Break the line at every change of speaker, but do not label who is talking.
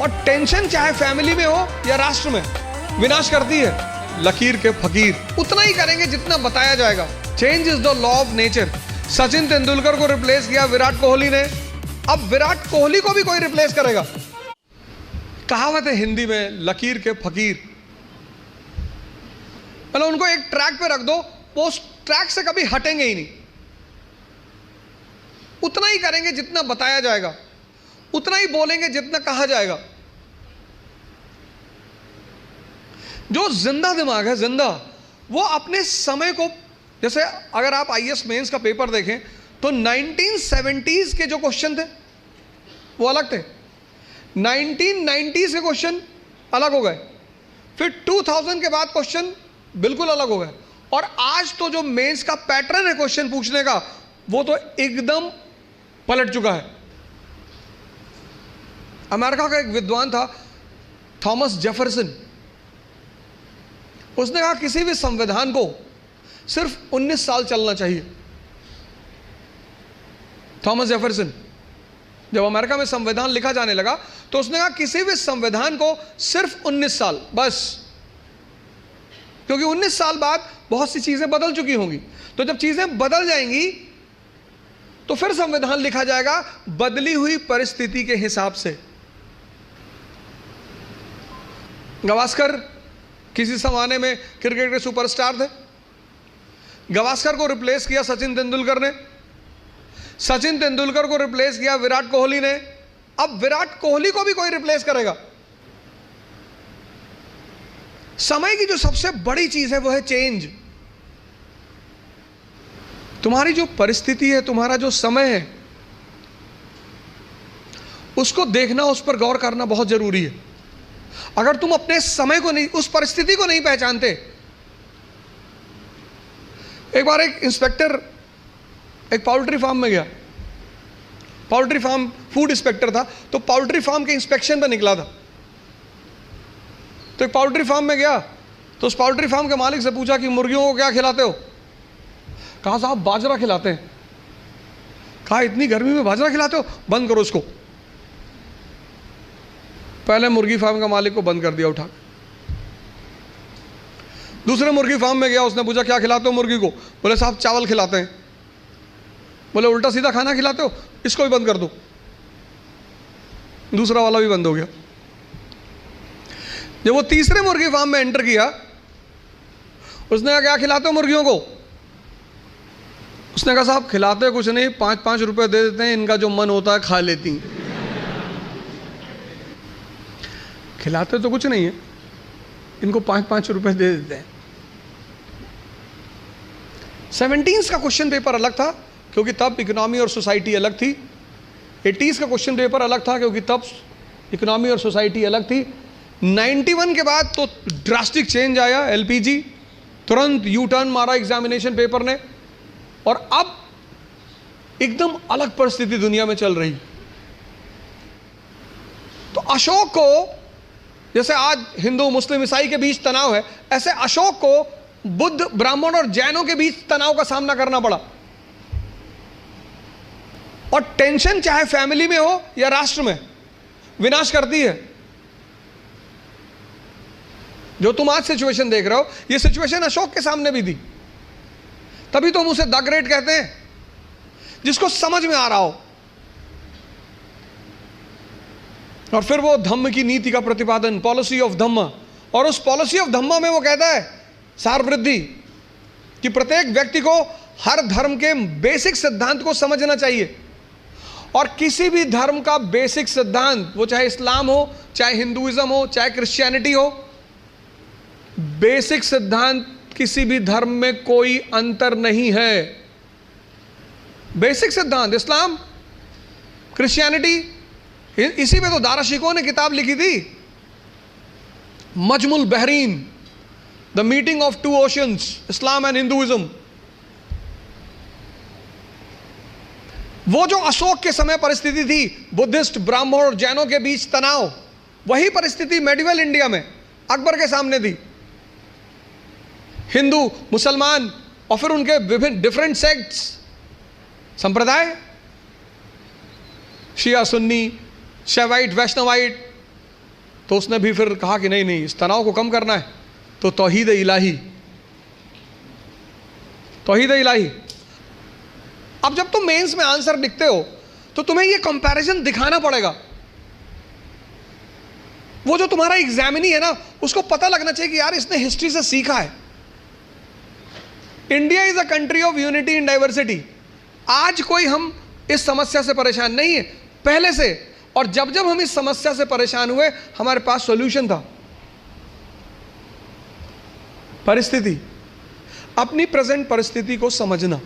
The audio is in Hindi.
और टेंशन चाहे फैमिली में हो या राष्ट्र में, विनाश करती है लकीर के फकीर। उतना ही करेंगे जितना बताया जाएगा। Change is the law of nature. Sachin Tendulkar को रिप्लेस किया विराट कोहली ने, अब विराट कोहली को भी कोई रिप्लेस करेगा। कहावत है हिंदी में, लकीर के फकीर। मतलब उनको एक ट्रैक पे रख दो, वो उस ट्रैक से कभी हटेंगे ही नहीं। उतना ही करेंगे जितना बताया जाएगा, उतना ही बोलेंगे जितना कहा जाएगा। जो जिंदा दिमाग है, जिंदा, वो अपने समय को, जैसे अगर आप आईएएस मेंस का पेपर देखें तो 1970s के जो क्वेश्चन थे वो अलग थे, 1990s के क्वेश्चन अलग हो गए, फिर 2000 के बाद क्वेश्चन बिल्कुल अलग हो गए, और आज तो जो मेंस का पैटर्न है क्वेश्चन पूछने का वो तो एकदम पलट चुका है। अमेरिका का एक विद्वान था थॉमस जेफरसन, उसने कहा किसी भी संविधान को सिर्फ 19 साल चलना चाहिए। थॉमस जेफरसन, जब अमेरिका में संविधान लिखा जाने लगा तो उसने कहा किसी भी संविधान को सिर्फ 19 साल बस, क्योंकि 19 साल बाद बहुत सी चीजें बदल चुकी होंगी। तो जब चीजें बदल जाएंगी तो फिर संविधान लिखा जाएगा बदली हुई परिस्थिति के हिसाब से। गावस्कर किसी जमाने में क्रिकेट के सुपरस्टार थे, गावस्कर को रिप्लेस किया सचिन तेंदुलकर ने, सचिन तेंदुलकर को रिप्लेस किया विराट कोहली ने, अब विराट कोहली को भी कोई रिप्लेस करेगा। समय की जो सबसे बड़ी चीज है वो है चेंज। तुम्हारी जो परिस्थिति है, तुम्हारा जो समय है, उसको देखना, उस पर गौर करना बहुत जरूरी है। अगर तुम अपने समय को नहीं, उस परिस्थिति को नहीं पहचानते। एक बार एक इंस्पेक्टर एक पाउल्ट्री फार्म में गया, पाउल्ट्री फार्म, फूड इंस्पेक्टर था, तो पाउल्ट्री फार्म के इंस्पेक्शन पे निकला था। तो एक पाउल्ट्री फार्म में गया तो उस पाउल्ट्री फार्म के मालिक से पूछा कि मुर्गियों को क्या खिलाते हो? कहा साहब बाजरा खिलाते हैं। कहा इतनी गर्मी में बाजरा खिलाते हो, बंद करो इसको। पहले मुर्गी फार्म का मालिक को बंद कर दिया उठा। दूसरे मुर्गी फार्म में गया, उसने पूछा क्या खिलाते हो मुर्गी को? बोले साहब चावल खिलाते हैं। बोले उल्टा सीधा खाना खिलाते हो, इसको भी बंद कर दो। दूसरा वाला भी बंद हो गया। जब वो तीसरे मुर्गी फार्म में एंटर किया, उसने कहा क्या खिलाते हो मुर्गियों को? उसने कहा साहब खिलाते कुछ नहीं, 5-5 रुपए दे देते हैं, इनका जो मन होता है खा लेती हैं। खिलाते तो कुछ नहीं है, इनको 5-5 रुपए दे देते हैं। 17s का क्वेश्चन पेपर अलग था क्योंकि तब इकोनॉमी और सोसाइटी अलग थी। 80s का क्वेश्चन पेपर अलग था क्योंकि तब इकोनॉमी और सोसाइटी अलग थी। 91 के बाद तो ड्रास्टिक चेंज आया, एलपीजी, तुरंत यू टर्न मारा एग्जामिनेशन पेपर ने, और अब एकदम अलग परिस्थिति दुनिया में चल रही। तो अशोक को, जैसे आज हिंदू मुस्लिम ईसाई के बीच तनाव है, ऐसे अशोक को बुद्ध ब्राह्मण और जैनों के बीच तनाव का सामना करना पड़ा। और टेंशन चाहे फैमिली में हो या राष्ट्र में, विनाश करती है। जो तुम आज सिचुएशन देख रहे हो, ये सिचुएशन अशोक के सामने भी थी। तभी तो हम उसे द ग्रेट कहते हैं, जिसको समझ में आ रहा हो। और फिर वो धम्म की नीति का प्रतिपादन, पॉलिसी ऑफ धम्म, और उस पॉलिसी ऑफ धम्म में वो कहता है सार वृद्धि, कि प्रत्येक व्यक्ति को हर धर्म के बेसिक सिद्धांत को समझना चाहिए। और किसी भी धर्म का बेसिक सिद्धांत, वो चाहे इस्लाम हो, चाहे हिंदुइज्म हो, चाहे क्रिश्चियनिटी हो, बेसिक सिद्धांत किसी भी धर्म में कोई अंतर नहीं है। बेसिक सिद्धांत इस्लाम, क्रिश्चियनिटी, इसी में तो दारा शिकोह ने किताब लिखी थी, Majmul Bahrain, the meeting of two oceans, Islam and Hinduism. वो जो अशोक के समय परिस्थिति थी, बुद्धिस्ट ब्राह्मण और जैनों के बीच तनाव, वही परिस्थिति मेडिवल इंडिया में अकबर के सामने थी। हिंदू, मुसलमान, और फिर उनके विभिन्न डिफरेंट सेक्ट्स, संप्रदाय, शिया, सुन्नी, शैवाइट, वैष्णवाइट, तो उसने भी फिर कहा कि नहीं नहीं, इस तनाव को कम करना है तो तौहीद इलाही, तौहीद इलाही। अब जब तुम मेंस में आंसर लिखते हो तो तुम्हें ये कंपैरिजन दिखाना पड़ेगा। वो जो तुम्हारा एग्जामिनी है ना, उसको पता लगना चाहिए कि यार इसने हिस्ट्री से सीखा है। India is a country of unity in diversity. आज कोई हम इस समस्या से परेशान नहीं है, पहले से। और जब जब हम इस समस्या से परेशान हुए, हमारे पास सॉल्यूशन था। परिस्थिति, अपनी प्रेजेंट परिस्थिति को समझना।